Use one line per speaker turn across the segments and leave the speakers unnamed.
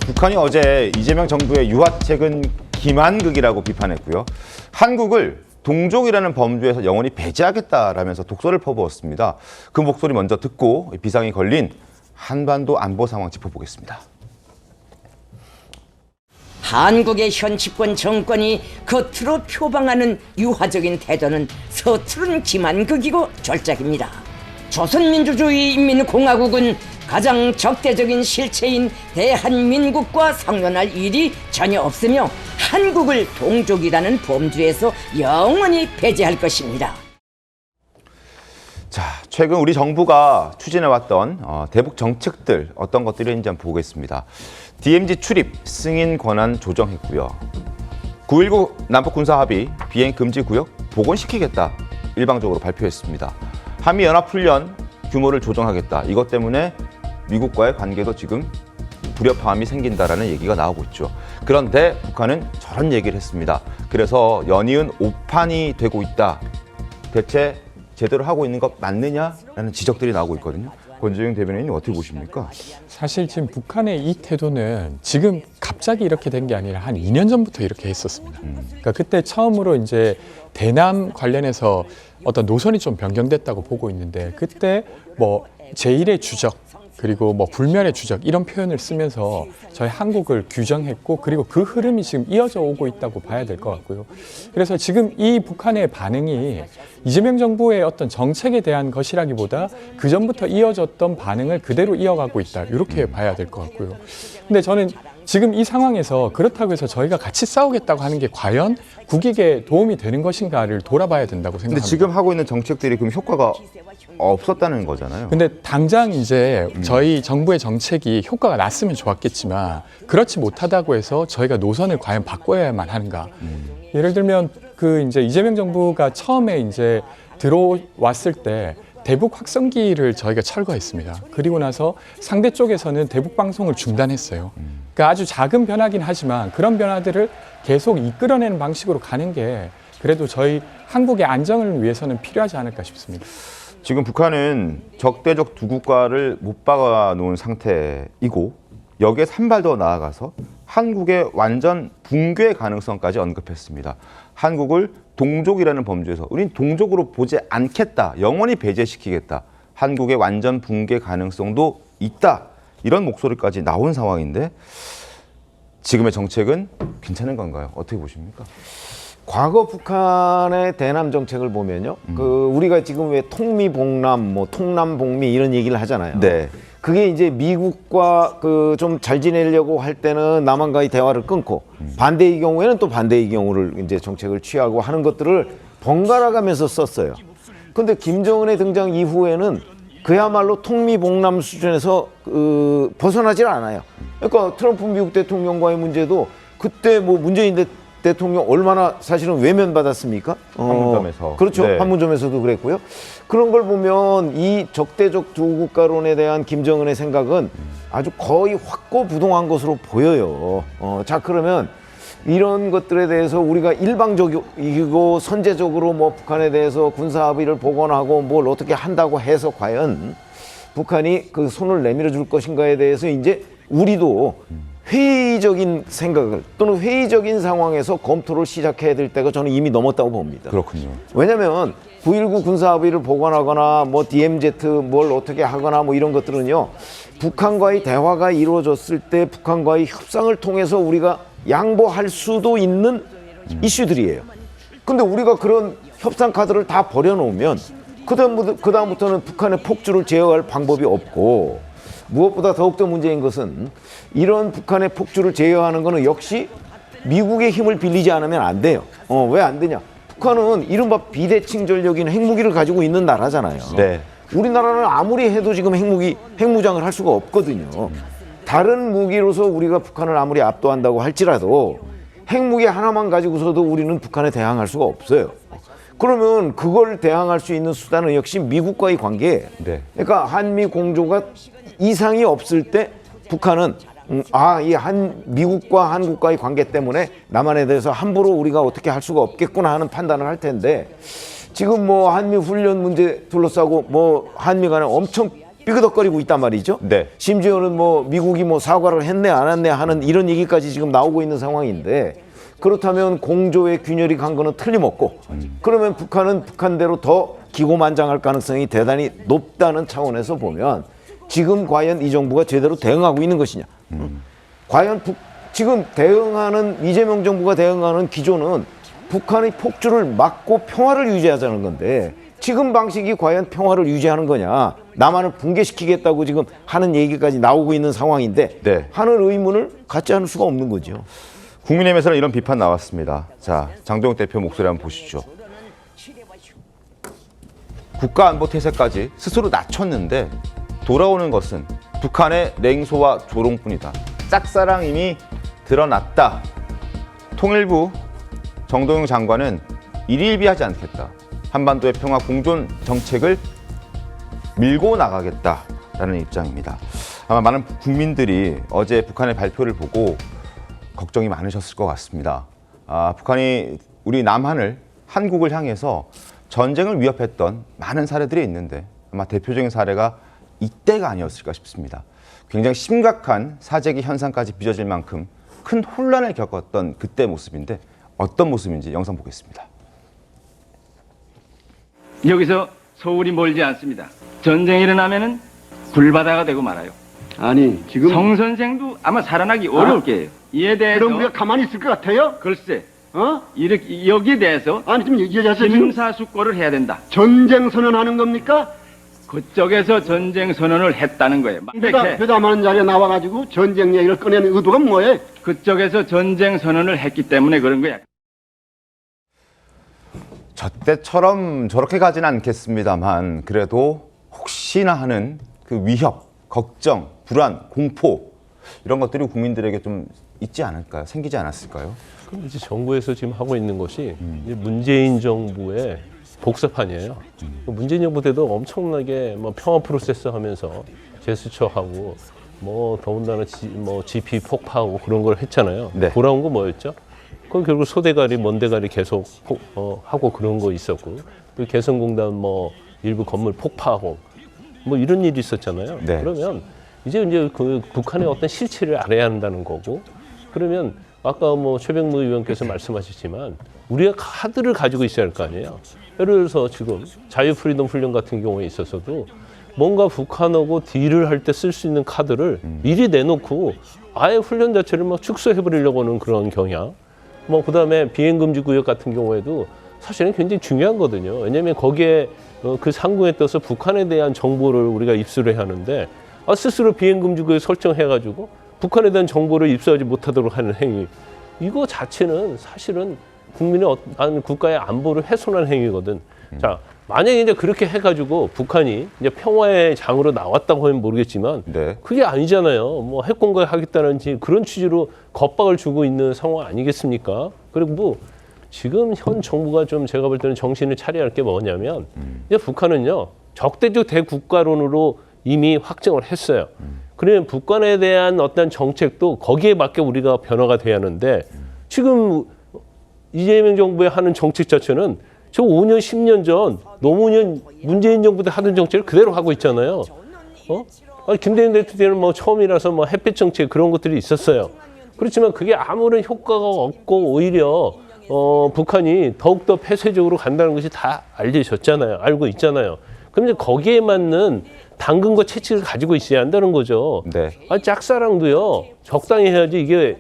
북한이 어제 이재명 정부의 유화책은 기만극이라고 비판했고요. 한국을 동족이라는 범주에서 영원히 배제하겠다라면서 독설을 퍼부었습니다. 그 목소리 먼저 듣고 비상이 걸린 한반도 안보 상황 짚어보겠습니다.
한국의 현 집권 정권이 겉으로 표방하는 유화적인 태도는 서투른 기만극이고 절작입니다. 조선민주주의인민공화국은 가장 적대적인 실체인 대한민국과 상관할 일이 전혀 없으며 한국을 동족이라는 범주에서 영원히 배제할 것입니다.
자, 최근 우리 정부가 추진해왔던 대북 정책들 어떤 것들이 있는지 한번 보겠습니다. DMZ 출입 승인 권한 조정했고요. 9.19 남북군사합의 비행 금지 구역 복원시키겠다 일방적으로 발표했습니다. 한미연합훈련 규모를 조정하겠다. 이것 때문에 미국과의 관계도 지금 불협화음이 생긴다라는 얘기가 나오고 있죠. 그런데 북한은 저런 얘기를 했습니다. 그래서 연이은 오판이 되고 있다. 대체 제대로 하고 있는 것 맞느냐라는 지적들이 나오고 있거든요. 권지웅 대변인님 어떻게 보십니까?
사실 지금 북한의 이 태도는 지금 갑자기 이렇게 된 게 아니라 한 2년 전부터 이렇게 했었습니다. 그러니까 그때 처음으로 이제 대남 관련해서 어떤 노선이 좀 변경됐다고 보고 있는데 그때 뭐 제1의 주적 그리고 뭐 불멸의 주적 이런 표현을 쓰면서 저희 한국을 규정했고 그리고 그 흐름이 지금 이어져 오고 있다고 봐야 될 것 같고요. 그래서 지금 이 북한의 반응이 이재명 정부의 어떤 정책에 대한 것이라기보다 그 전부터 이어졌던 반응을 그대로 이어가고 있다 이렇게 봐야 될 것 같고요. 근데 저는 지금 이 상황에서 그렇다고 해서 저희가 같이 싸우겠다고 하는 게 과연 국익에 도움이 되는 것인가를 돌아봐야 된다고 생각합니다.
근데 지금 하고 있는 정책들이 그럼 효과가 없었다는 거잖아요.
근데 당장 이제 저희 정부의 정책이 효과가 났으면 좋았겠지만 그렇지 못하다고 해서 저희가 노선을 과연 바꿔야만 하는가? 예를 들면 그 이제 이재명 정부가 처음에 이제 들어왔을 때 대북 확성기를 저희가 철거했습니다. 그리고 나서 상대 쪽에서는 대북 방송을 중단했어요. 그러니까 아주 작은 변화긴 하지만 그런 변화들을 계속 이끌어내는 방식으로 가는 게 그래도 저희 한국의 안정을 위해서는 필요하지 않을까 싶습니다.
지금 북한은 적대적 두 국가를 못 박아놓은 상태이고 여기에 한 발 더 나아가서 한국의 완전 붕괴 가능성까지 언급했습니다. 한국을 동족이라는 범주에서 우린 동족으로 보지 않겠다. 영원히 배제시키겠다. 한국의 완전 붕괴 가능성도 있다. 이런 목소리까지 나온 상황인데 지금의 정책은 괜찮은 건가요? 어떻게 보십니까?
과거 북한의 대남 정책을 보면요. 그 우리가 지금 왜 통미봉남, 뭐 통남봉미 이런 얘기를 하잖아요.
네.
그게 이제 미국과 그 좀 잘 지내려고 할 때는 남한과의 대화를 끊고 반대의 경우에는 또 반대의 경우를 이제 정책을 취하고 하는 것들을 번갈아 가면서 썼어요. 근데 김정은의 등장 이후에는 그야말로 통미봉남 수준에서 벗어나질 않아요. 그러니까 트럼프 미국 대통령과의 문제도 그때 뭐 문재인 대통령 얼마나 사실은 외면받았습니까?
판문점에서.
그렇죠.
네.
판문점에서도 그랬고요. 그런 걸 보면 이 적대적 두 국가론에 대한 김정은의 생각은 아주 거의 확고부동한 것으로 보여요. 자, 그러면 이런 것들에 대해서 우리가 일방적이고 선제적으로 뭐 북한에 대해서 군사합의를 복원하고 뭘 어떻게 한다고 해서 과연 북한이 그 손을 내밀어 줄 것인가에 대해서 이제 우리도 회의적인 생각을 또는 회의적인 상황에서 검토를 시작해야 될 때가 저는 이미 넘었다고 봅니다.
그렇군요.
왜냐하면 9.19 군사합의를 복원하거나 뭐 DMZ 뭘 어떻게 하거나 뭐 이런 것들은요. 북한과의 대화가 이루어졌을 때 북한과의 협상을 통해서 우리가 양보할 수도 있는 이슈들이에요. 근데 우리가 그런 협상 카드를 다 버려놓으면 그다음부터는 북한의 폭주를 제어할 방법이 없고 무엇보다 더욱더 문제인 것은 이런 북한의 폭주를 제어하는 것은 역시 미국의 힘을 빌리지 않으면 안 돼요. 왜 안 되냐? 북한은 이른바 비대칭 전력인 핵무기를 가지고 있는 나라잖아요.
네.
우리나라는 아무리 해도 지금 핵무장을 할 수가 없거든요. 다른 무기로서 우리가 북한을 아무리 압도한다고 할지라도 핵무기 하나만 가지고서도 우리는 북한에 대항할 수가 없어요. 그러면 그걸 대항할 수 있는 수단은 역시 미국과의 관계.
네.
그러니까 한미 공조가 이상이 없을 때 북한은 이 미국과 한국과의 관계 때문에 남한에 대해서 함부로 우리가 어떻게 할 수가 없겠구나 하는 판단을 할 텐데 지금 뭐 한미 훈련 문제 둘러싸고 뭐 한미 간에 엄청 삐그덕거리고 있단 말이죠.
네.
심지어는 뭐 미국이 뭐 사과를 했네 안 했네 하는 이런 얘기까지 지금 나오고 있는 상황인데 그렇다면 공조의 균열이 간 거는 틀림없고 그러면 북한은 북한대로 더 기고만장할 가능성이 대단히 높다는 차원에서 보면 지금 과연 이 정부가 제대로 대응하고 있는 것이냐. 과연 지금 대응하는 이재명 정부가 대응하는 기조는 북한의 폭주를 막고 평화를 유지하자는 건데 지금 방식이 과연 평화를 유지하는 거냐. 남한을 붕괴시키겠다고 지금 하는 얘기까지 나오고 있는 상황인데
네.
하는 의문을 갖지 않을 수가 없는 거죠.
국민의힘에서는 이런 비판 나왔습니다. 자, 장동혁 대표 목소리 한번 보시죠. 국가안보태세까지 스스로 낮췄는데 돌아오는 것은 북한의 냉소와 조롱뿐이다. 짝사랑임이 드러났다. 통일부 정동영 장관은 일일비하지 않겠다. 한반도의 평화 공존 정책을 밀고 나가겠다라는 입장입니다. 아마 많은 국민들이 어제 북한의 발표를 보고 걱정이 많으셨을 것 같습니다. 북한이 우리 남한을 한국을 향해서 전쟁을 위협했던 많은 사례들이 있는데 아마 대표적인 사례가 이때가 아니었을까 싶습니다. 굉장히 심각한 사재기 현상까지 빚어질 만큼 큰 혼란을 겪었던 그때 모습인데 어떤 모습인지 영상 보겠습니다.
여기서 서울이 멀지 않습니다. 전쟁이 일어나면은 불바다가 되고 말아요.
아니 지금
성 선생도 아마 살아나기 어려울 게예요. 이에 대해서
그럼 우리가 가만히 있을 것 같아요?
글쎄
어?
이렇게 여기에 대해서
아니 지금 여자서 지금
심사숙고를 해야 된다.
전쟁 선언하는 겁니까?
그쪽에서 전쟁 선언을 했다는 거예요. 명백해.
회담하는 자리에 나와가지고 전쟁 얘기를 꺼내는 의도가 뭐예요?
그쪽에서 전쟁 선언을 했기 때문에 그런 거야.
저 때처럼 저렇게 가지는 않겠습니다만 그래도 혹시나 하는 그 위협, 걱정, 불안, 공포 이런 것들이 국민들에게 좀 있지 않을까요? 생기지 않았을까요?
그럼 이제 정부에서 지금 하고 있는 것이 이제 문재인 정부의 복사판이에요. 문재인 정부 때도 엄청나게 뭐 평화 프로세스 하면서 제스처하고 뭐 더군다나 GP 폭파하고 그런 걸 했잖아요.
네.
돌아온 거 뭐였죠? 그건 결국 소대가리, 먼대가리 계속 하고 그런 거 있었고 또 개성공단 뭐 일부 건물 폭파하고 뭐 이런 일이 있었잖아요.
네.
그러면 이제 그 북한의 어떤 실체를 알아야 한다는 거고 그러면 아까 뭐 최병무 의원께서 말씀하셨지만 우리가 카드를 가지고 있어야 할 거 아니에요. 예를 들어서 지금 자유 프리덤 훈련 같은 경우에 있어서도 뭔가 북한하고 딜을 할 때 쓸 수 있는 카드를 미리 내놓고 아예 훈련 자체를 막 축소해버리려고 하는 그런 경향. 뭐 그다음에 비행금지 구역 같은 경우에도 사실은 굉장히 중요한 거거든요. 왜냐하면 거기에 그 상공에 떠서 북한에 대한 정보를 우리가 입수를 해야 하는데 스스로 비행금지 구역 설정해가지고 북한에 대한 정보를 입수하지 못하도록 하는 행위. 이거 자체는 사실은 국민의 국가의 안보를 훼손하는 행위거든. 자, 만약에 이제 그렇게 해가지고 북한이 이제 평화의 장으로 나왔다고 하면 모르겠지만
네.
그게 아니잖아요. 뭐 핵공격 하겠다는지 그런 취지로 겁박을 주고 있는 상황 아니겠습니까? 그리고 뭐 지금 현 정부가 좀 제가 볼 때는 정신을 차려야 할 게 뭐냐면 이제 북한은요 적대적 대국가론으로 이미 확정을 했어요. 그러면 북한에 대한 어떤 정책도 거기에 맞게 우리가 변화가 돼야 하는데 지금 이재명 정부의 하는 정책 자체는 저 5년, 10년 전 노무현 문재인 정부 때 하던 정책을 그대로 하고 있잖아요. 김대중 대통령은 뭐 처음이라서 뭐 햇빛 정책 그런 것들이 있었어요. 그렇지만 그게 아무런 효과가 없고 오히려 북한이 더욱더 폐쇄적으로 간다는 것이 다 알려졌잖아요. 알고 있잖아요. 그럼 이제 거기에 맞는 당근과 채찍을 가지고 있어야 한다는 거죠.
네.
짝사랑도요. 적당히 해야지 이게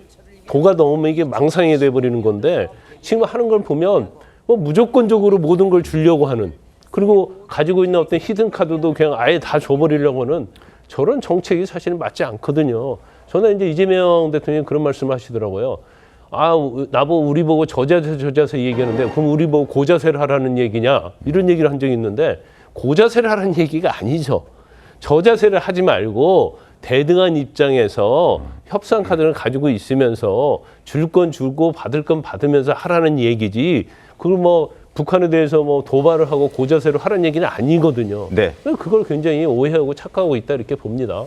도가 넘으면 이게 망상이 돼버리는 건데 지금 하는 걸 보면 뭐 무조건적으로 모든 걸 주려고 하는 그리고 가지고 있는 어떤 히든 카드도 그냥 아예 다 줘버리려고 하는 저런 정책이 사실은 맞지 않거든요. 저는 이제 이재명 대통령이 그런 말씀을 하시더라고요. 나보고 우리 보고 저자세 얘기하는데 그럼 우리 보고 고자세를 하라는 얘기냐 이런 얘기를 한 적이 있는데 고자세를 하라는 얘기가 아니죠. 저자세를 하지 말고 대등한 입장에서 협상 카드를 가지고 있으면서 줄 건 주고 받을 건 받으면서 하라는 얘기지. 그걸 뭐 북한에 대해서 뭐 도발을 하고 고자세로 하라는 얘기는 아니거든요.
네.
그걸 굉장히 오해하고 착각하고 있다 이렇게 봅니다.